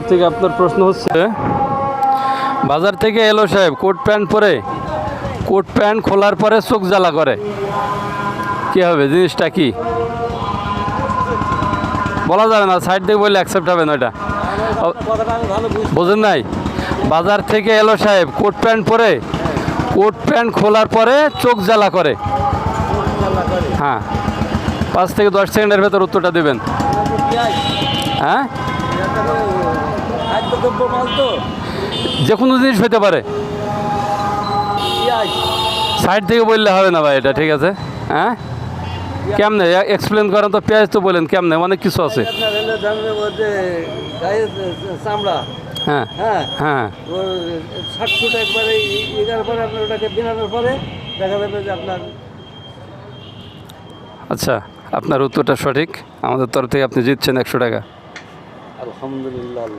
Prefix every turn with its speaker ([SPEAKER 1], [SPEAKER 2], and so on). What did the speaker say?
[SPEAKER 1] থেকে আপনার প্রশ্ন হচ্ছে, বাজার থেকে এলো সাহেব কোট প্যান্ট পরে, কোট প্যান্ট খোলার পরে চোখ জ্বালা করে, কী হবে জিনিসটা কি? বলা যাবে না, সাইড থেকে বললে অ্যাকসেপ্ট হবে না। এটা বোঝেন নাই? বাজার থেকে এলো সাহেব কোট প্যান্ট পরে, কোট প্যান্ট খোলার পরে চোখ জ্বালা করে। হ্যাঁ, 5 থেকে 10 সেকেন্ডের ভেতর উত্তরটা দেবেন। হ্যাঁ, যে কোনো জিনিস হতে পারে, সাইড থেকে বললে হবে না ভাই, এটা ঠিক আছে। হ্যাঁ, কেমনে এক্সপ্লেন করেন তো? পেঁয়াজ তো বলেন, কেমনে? অনেক কিছু আছে। হ্যাঁ হ্যাঁ হ্যাঁ,
[SPEAKER 2] 60 ফুট একবারে এগার পরে আপনার ওটাকে বিনানোর পরে দেখা যাবে যে আপনার।
[SPEAKER 1] আচ্ছা, আপনার উত্তরটা সঠিক। আমাদের তরফ থেকে আপনি জিতছেন 100 টাকা।
[SPEAKER 2] আলহামদুলিল্লাহ।